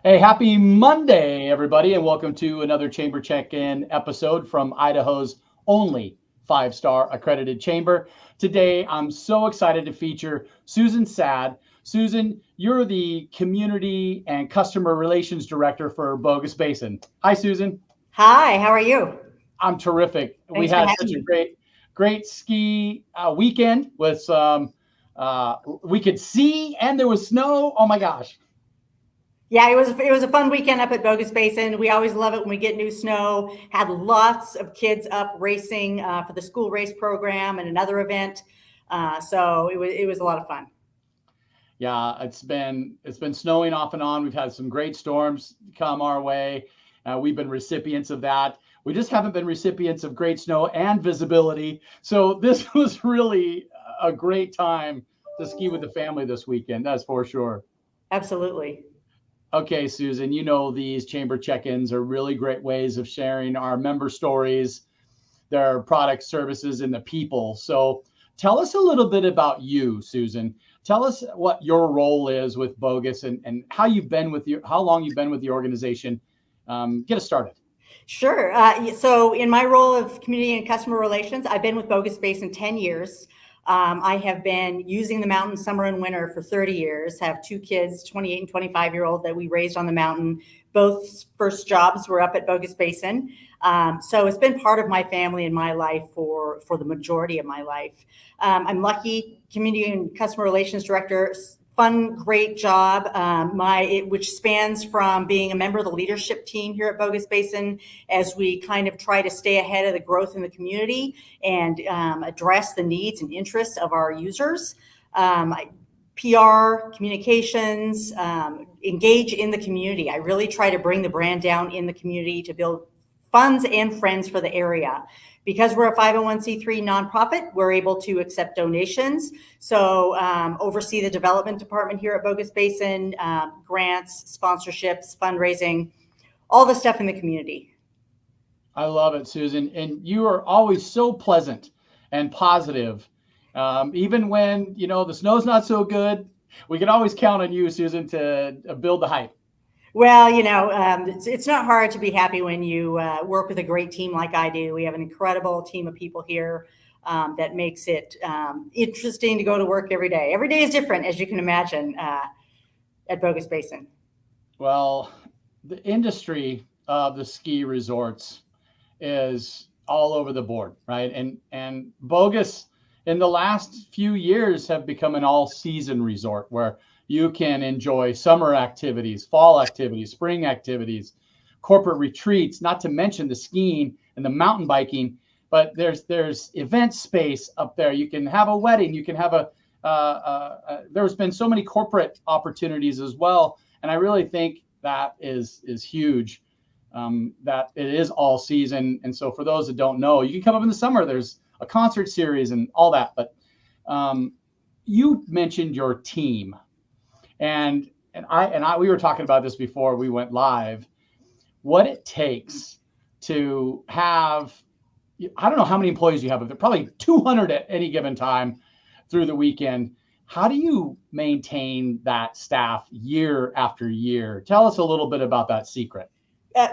Hey, happy Monday, everybody, and welcome to another Chamber Check-In episode from Idaho's only five-star accredited chamber. Today, I'm so excited to feature Susan Sad. Susan, you're the Community and Customer Relations Director for Bogus Basin. Hi, Susan. Hi, how are you? I'm terrific. We Thanks for had having such a me. great ski weekend with some. We could see, and there was snow. Oh my gosh! Yeah, it was a fun weekend up at Bogus Basin. We always love it when we get new snow. Had lots of kids up racing for the school race program and another event. So it was a lot of fun. Yeah, it's been snowing off and on. We've had some great storms come our way. We've been recipients of that. We just haven't been recipients of great snow and visibility. So this was really a great time to ski with the family this weekend. That's for sure. Absolutely. Okay, Susan, you know these chamber check-ins are really great ways of sharing our member stories, their products, services, and the people. So tell us a little bit about you, Susan. Tell us what your role is with Bogus and how you've been with your how long you've been with the organization. Get us started. Sure. So, in my role of community and customer relations, I've been with Bogus Basin 10 years. I have been using the mountain summer and winter for 30 years. Have two kids, 28 and 25-year-old, that we raised on the mountain. Both first jobs were up at Bogus Basin. So it's been part of my family and my life for the majority of my life. I'm lucky, community and customer relations director. Fun, great job. Which spans from being a member of the leadership team here at Bogus Basin as we kind of try to stay ahead of the growth in the community and address the needs and interests of our users. PR, communications, engage in the community. I really try to bring the brand down in the community to build funds and friends for the area. Because we're a 501c3 nonprofit, we're able to accept donations. So oversee the development department here at Bogus Basin, grants, sponsorships, fundraising, all the stuff in the community. I love it, Susan. And you are always so pleasant and positive. Even when, the snow's not so good, we can always count on you, Susan, to build the hype. Well, it's not hard to be happy when you work with a great team like I do. We have an incredible team of people here that makes it interesting to go to work every day. Every day is different, as you can imagine, at Bogus Basin. Well, the industry of the ski resorts is all over the board, right? And Bogus in the last few years have become an all-season resort where you can enjoy summer activities, fall activities, spring activities, corporate retreats, not to mention the skiing and the mountain biking. But there's event space up there. You can have a wedding. You can have there's been so many corporate opportunities as well, and I really think that is huge. That it is all season, and so for those that don't know, you can come up in the summer. There's a concert series and all that. But you mentioned your team, and I we were talking about this before we went live. What it takes to have, I don't know how many employees you have, but they're probably 200 at any given time through the weekend. How do you maintain that staff year after year? Tell us a little bit about that secret.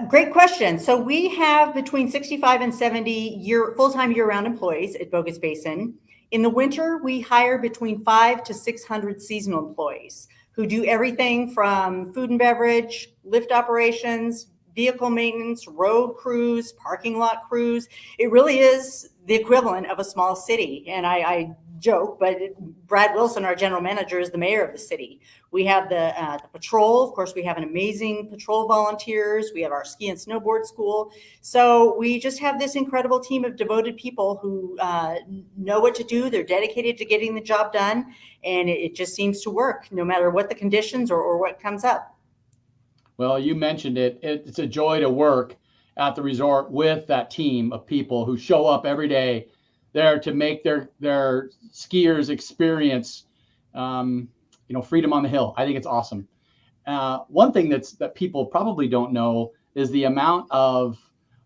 Great question. So we have between 65 and 70 full-time year-round employees at Bogus Basin. In the winter, we hire between 500 to 600 seasonal employees who do everything from food and beverage, lift operations, vehicle maintenance, road crews, parking lot crews. It really is the equivalent of a small city. And I joke, but Brad Wilson, our general manager, is the mayor of the city. We have the patrol. Of course, we have an amazing patrol volunteers. We have our ski and snowboard school. So we just have this incredible team of devoted people who know what to do. They're dedicated to getting the job done. And it just seems to work no matter what the conditions or what comes up. Well, you mentioned it. It's a joy to work at the resort with that team of people who show up every day there to make their skiers experience, freedom on the hill. I think it's awesome. One thing that people probably don't know is the amount of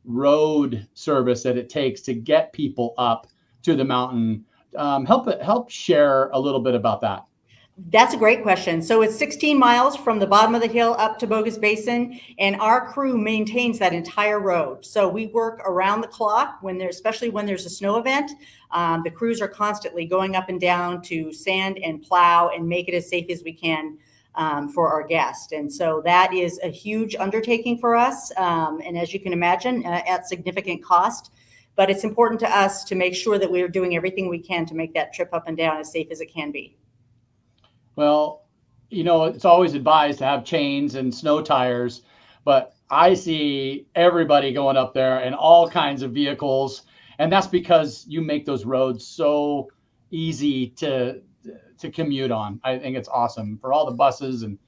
road service that it takes to get people up to the mountain. Help share a little bit about that. That's a great question. So it's 16 miles from the bottom of the hill up to Bogus Basin, and our crew maintains that entire road. So we work around the clock especially when there's a snow event. The crews are constantly going up and down to sand and plow and make it as safe as we can for our guests. And so that is a huge undertaking for us. And as you can imagine, at significant cost. But it's important to us to make sure that we're doing everything we can to make that trip up and down as safe as it can be. Well, it's always advised to have chains and snow tires, but I see everybody going up there in all kinds of vehicles. And that's because you make those roads so easy to commute on. I think it's awesome for all the buses and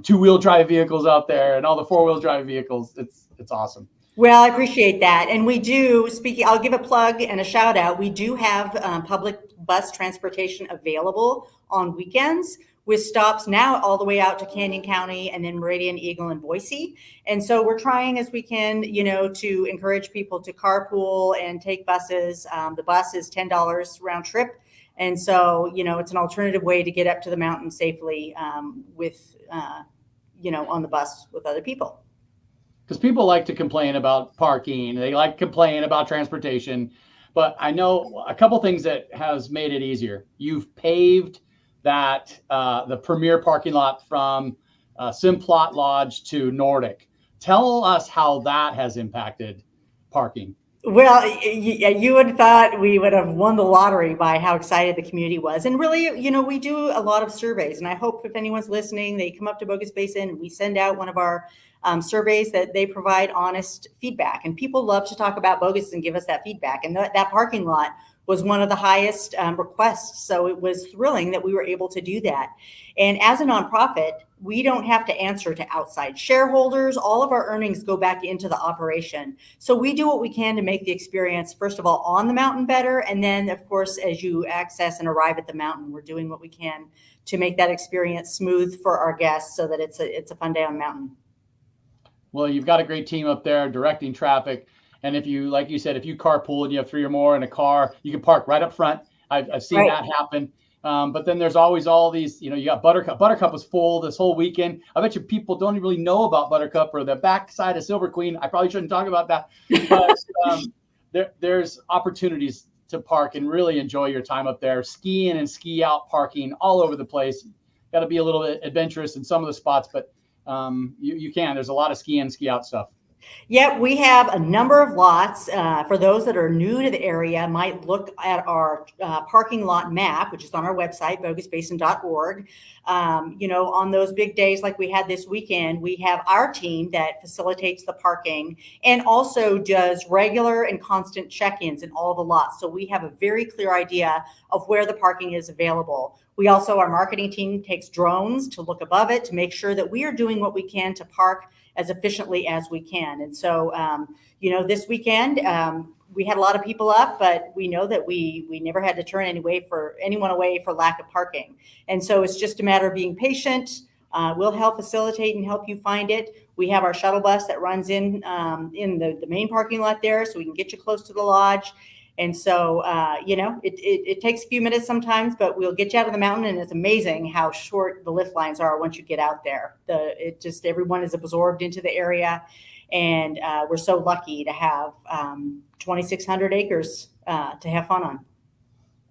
two-wheel drive vehicles out there and all the four-wheel drive vehicles. It's awesome. Well, I appreciate that. And we do, I'll give a plug and a shout out. We do have public bus transportation available on weekends with stops now all the way out to Canyon County and then Meridian, Eagle, and Boise. And so we're trying as we can, to encourage people to carpool and take buses. The bus is $10 round trip. And so, it's an alternative way to get up to the mountain safely on the bus with other people. Because people like to complain about parking, they like to complain about transportation, but I know a couple things that has made it easier. You've paved that the premier parking lot from Simplot Lodge to Nordic. Tell us how that has impacted parking. Well, you would have thought we would have won the lottery by how excited the community was. And really, we do a lot of surveys. And I hope if anyone's listening, they come up to Bogus Basin, we send out one of our surveys that they provide honest feedback. And people love to talk about Bogus and give us that feedback. And that parking lot was one of the highest requests. So it was thrilling that we were able to do that. And as a nonprofit, we don't have to answer to outside shareholders. All of our earnings go back into the operation. So we do what we can to make the experience, first of all, on the mountain better. And then, of course, as you access and arrive at the mountain, we're doing what we can to make that experience smooth for our guests so that it's a fun day on the mountain. Well, you've got a great team up there directing traffic. And if you, like you said, if you carpool and you have three or more in a car, you can park right up front. I've seen that happen. But then there's always all these, you got Buttercup. Buttercup was full this whole weekend. I bet you people don't really know about Buttercup or the backside of Silver Queen. I probably shouldn't talk about that. But there's opportunities to park and really enjoy your time up there. Ski in and ski out parking all over the place. Got to be a little bit adventurous in some of the spots, but you can. There's a lot of ski in, ski out stuff. Yeah, we have a number of lots. For those that are new to the area, might look at our parking lot map, which is on our website, bogusbasin.org. On those big days like we had this weekend, we have our team that facilitates the parking and also does regular and constant check-ins in all the lots. So we have a very clear idea of where the parking is available. We also, our marketing team takes drones to look above it to make sure that we are doing what we can to park as efficiently as we can. And so, this weekend, we had a lot of people up, but we know that we never had to turn anyone away for lack of parking. And so it's just a matter of being patient. We'll help facilitate and help you find it. We have our shuttle bus that runs in the main parking lot there, so we can get you close to the lodge. And so, it takes a few minutes sometimes, but we'll get you out of the mountain, and it's amazing how short the lift lines are once you get out there. Everyone is absorbed into the area, and we're so lucky to have 2,600 acres to have fun on.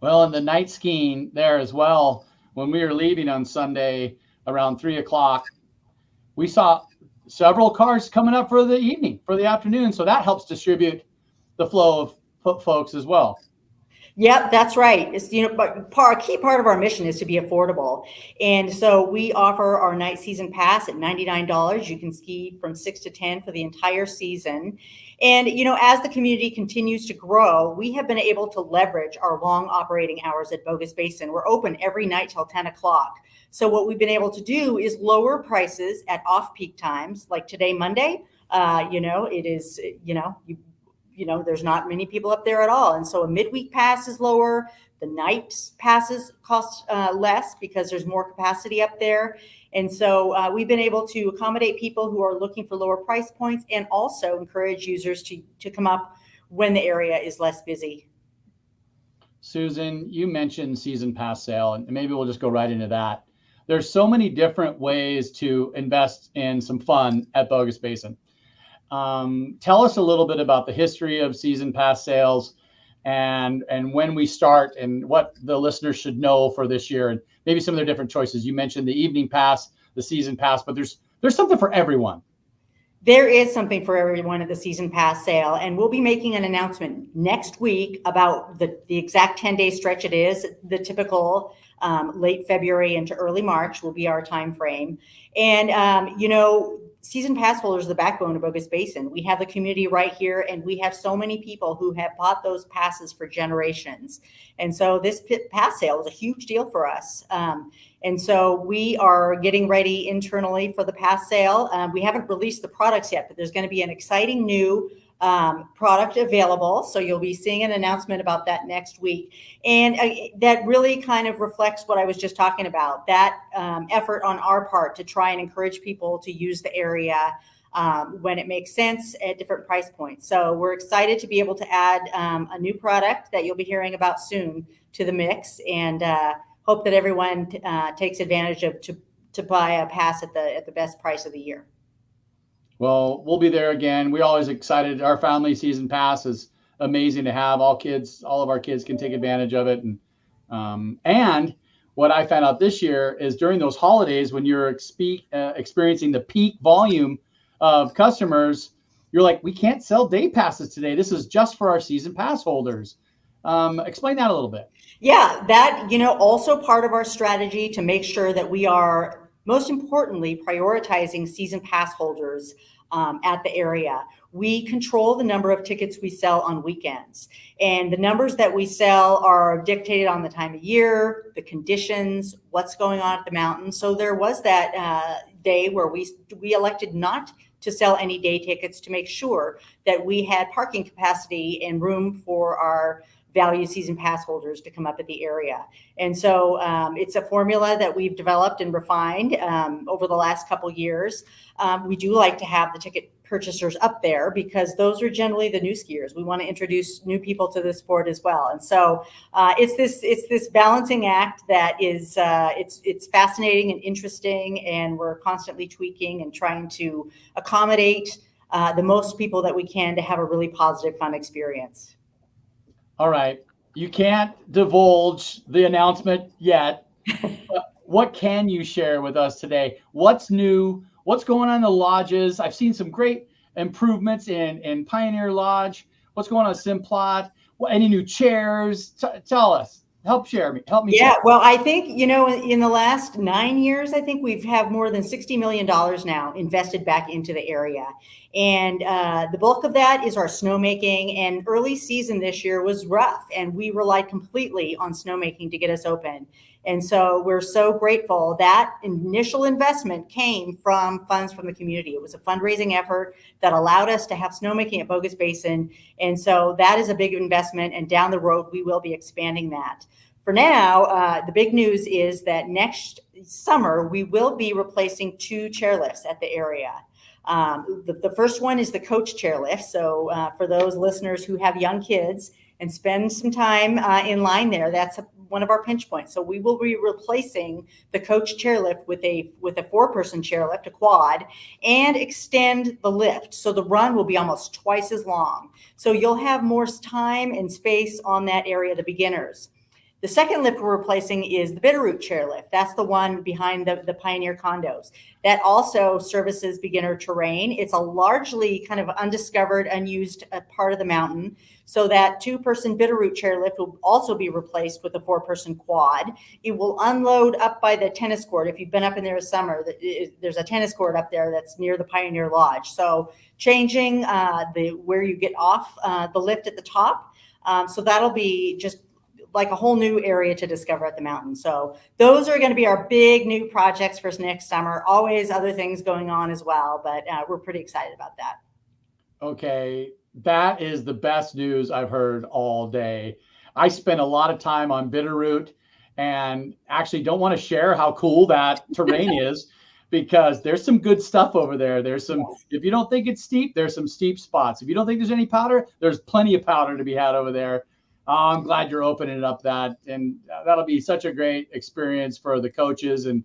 Well, and the night skiing there as well. When we were leaving on Sunday around 3:00, we saw several cars coming up for the afternoon. So that helps distribute the flow of folks as well. Yep, that's right. It's, but a key part of our mission is to be affordable. And so we offer our night season pass at $99. You can ski from 6 to 10 for the entire season. And, as the community continues to grow, we have been able to leverage our long operating hours at Bogus Basin. We're open every night till 10 o'clock. So what we've been able to do is lower prices at off-peak times, like today, Monday. It is, there's not many people up there at all. And so a midweek pass is lower. The night passes cost less because there's more capacity up there. And so we've been able to accommodate people who are looking for lower price points and also encourage users to come up when the area is less busy. Susan, you mentioned season pass sale, and maybe we'll just go right into that. There's so many different ways to invest in some fun at Bogus Basin. Tell us a little bit about the history of season pass sales and when we start and what the listeners should know for this year and maybe some of their different choices. You mentioned the evening pass, the season pass, but there's something for everyone. There is something for everyone at the season pass sale, and we'll be making an announcement next week about the exact 10-day stretch it is. The typical late February into early March will be our time frame. And, season pass holders are the backbone of Bogus Basin. We have the community right here, and we have so many people who have bought those passes for generations. And so this pass sale is a huge deal for us. And so we are getting ready internally for the pass sale. We haven't released the products yet, but there's going to be an exciting new product available. So you'll be seeing an announcement about that next week. And that really kind of reflects what I was just talking about, that effort on our part to try and encourage people to use the area when it makes sense at different price points. So we're excited to be able to add a new product that you'll be hearing about soon to the mix, and hope that everyone takes advantage of to buy a pass at the best price of the year. Well, we'll be there again. We're always excited. Our family season pass is amazing to have. All of our kids can take advantage of it. And what I found out this year is during those holidays when you're experiencing the peak volume of customers, you're like, we can't sell day passes today. This is just for our season pass holders. Explain that a little bit. Yeah, that, also part of our strategy to make sure that we are, most importantly, prioritizing season pass holders at the area. We control the number of tickets we sell on weekends, and the numbers that we sell are dictated on the time of year, the conditions, what's going on at the mountain. So there was that day where we elected not to sell any day tickets to make sure that we had parking capacity and room for our value season pass holders to come up at the area. And so it's a formula that we've developed and refined over the last couple years. We do like to have the ticket purchasers up there because those are generally the new skiers. We want to introduce new people to the sport as well. And so it's this balancing act that is it's fascinating and interesting, and we're constantly tweaking and trying to accommodate the most people that we can to have a really positive, fun experience. All right. You can't divulge the announcement yet. But what can you share with us today? What's new? What's going on in the lodges? I've seen some great improvements in Pioneer Lodge. What's going on at Simplot? Any new chairs? Tell us. Help me. Yeah, share. well, I think, in the last 9 years, I think we've have more than $60 million now invested back into the area. And the bulk of that is our snowmaking, and early season this year was rough, and we relied completely on snowmaking to get us open. And so we're so grateful. That initial investment came from funds from the community. It was a fundraising effort that allowed us to have snowmaking at Bogus Basin. And so that is a big investment, and down the road, we will be expanding that. For now, the big news is that next summer, we will be replacing 2 chairlifts at the area. The first one is the coach chairlift. So for those listeners who have young kids and spend some time in line there, that's one of our pinch points. So we will be replacing the coach chairlift with a 4-person chairlift, a quad, and extend the lift. So the run will be almost twice as long. So you'll have more time and space on that area, the beginners. The second lift we're replacing is the Bitterroot chairlift. That's the one behind the Pioneer condos. That also services beginner terrain. It's a largely kind of undiscovered, unused part of the mountain. So that 2-person Bitterroot chairlift will also be replaced with a 4-person quad. It will unload up by the tennis court. If you've been up in there this summer, there's a tennis court up there that's near the Pioneer Lodge. So changing where you get off the lift at the top. So that'll be just like a whole new area to discover at the mountain. So those are going to be our big new projects for next summer. Always other things going on as well, but we're pretty excited about that. Okay, that is the best news I've heard all day. I spent a lot of time on Bitterroot and actually don't want to share how cool that terrain is, because there's some good stuff over there. If you don't think it's steep, there's some steep spots. If you don't think there's any powder, there's plenty of powder to be had over there. Oh, I'm glad you're opening up that, and that'll be such a great experience for the coaches and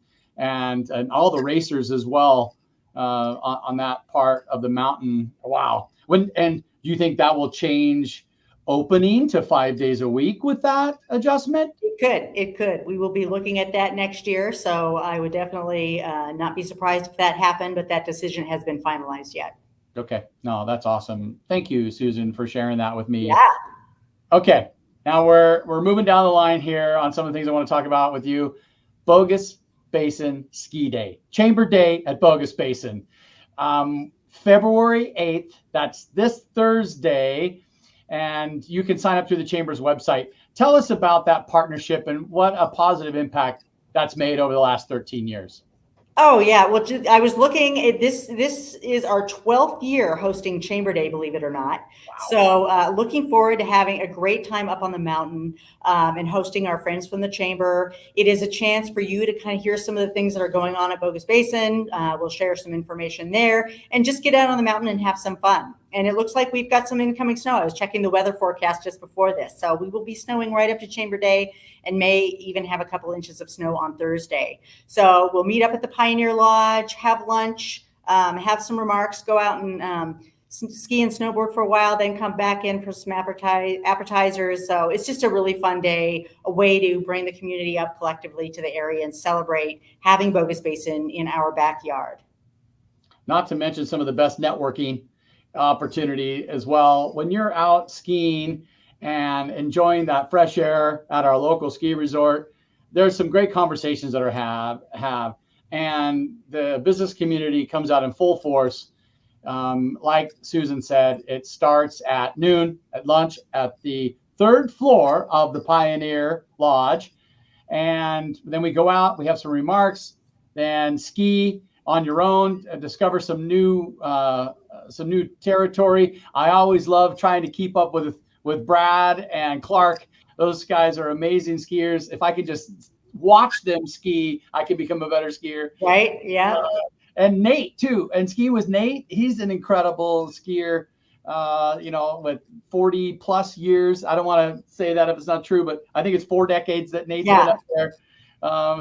all the racers as well on that part of the mountain. Wow. And do you think that will change opening to 5 days a week with that adjustment? It could. We will be looking at that next year. So I would definitely not be surprised if that happened, but that decision has been finalized yet. Okay. No, that's awesome. Thank you, Susan, for sharing that with me. Yeah. Okay. Now we're moving down the line here on some of the things I want to talk about with you. Bogus Basin Ski Day, Chamber Day at Bogus Basin. February 8th, that's this Thursday, and you can sign up through the Chamber's website. Tell us about that partnership and what a positive impact that's made over the last 13 years. Oh yeah, well, I was looking at this. This is our 12th year hosting Chamber Day, believe it or not. Wow. So looking forward to having a great time up on the mountain and hosting our friends from the Chamber. It is a chance for you to kind of hear some of the things that are going on at Bogus Basin. We'll share some information there and just get out on the mountain and have some fun. And it looks like we've got some incoming snow. I was checking the weather forecast just before this. So we will be snowing right up to Chamber Day and may even have a couple inches of snow on Thursday. So we'll meet up at the Pioneer Lodge, have lunch, have some remarks, go out and ski and snowboard for a while, then come back in for some appetizers. So it's just a really fun day, a way to bring the community up collectively to the area and celebrate having Bogus Basin in our backyard. Not to mention some of the best networking opportunity as well. When you're out skiing and enjoying that fresh air at our local ski resort, there's some great conversations that are have and the business community comes out in full force. Like Susan said, it starts at noon at lunch at the 3rd floor of the Pioneer Lodge, and then we go out, we have some remarks, then ski on your own, discover some new territory. I always love trying to keep up with Brad and Clark. Those guys are amazing skiers. If I could just watch them ski, I could become a better skier. Right? Yeah. And Nate too. And ski with Nate. He's an incredible skier. With 40 plus years. I don't want to say that if it's not true, but I think it's 4 decades that Nate's been up there.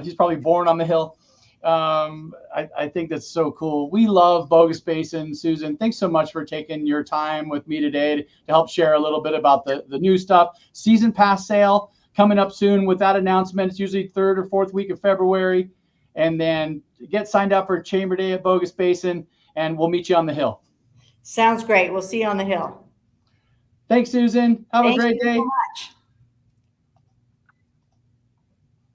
He's probably born on the hill. I think that's so cool. We love Bogus Basin. Susan, thanks so much for taking your time with me today to help share a little bit about the new stuff. Season pass sale coming up soon with that announcement. It's usually 3rd or 4th week of February. And then get signed up for Chamber Day at Bogus Basin, and we'll meet you on the hill. Sounds great. We'll see you on the hill. Thanks, Susan. Have a great day.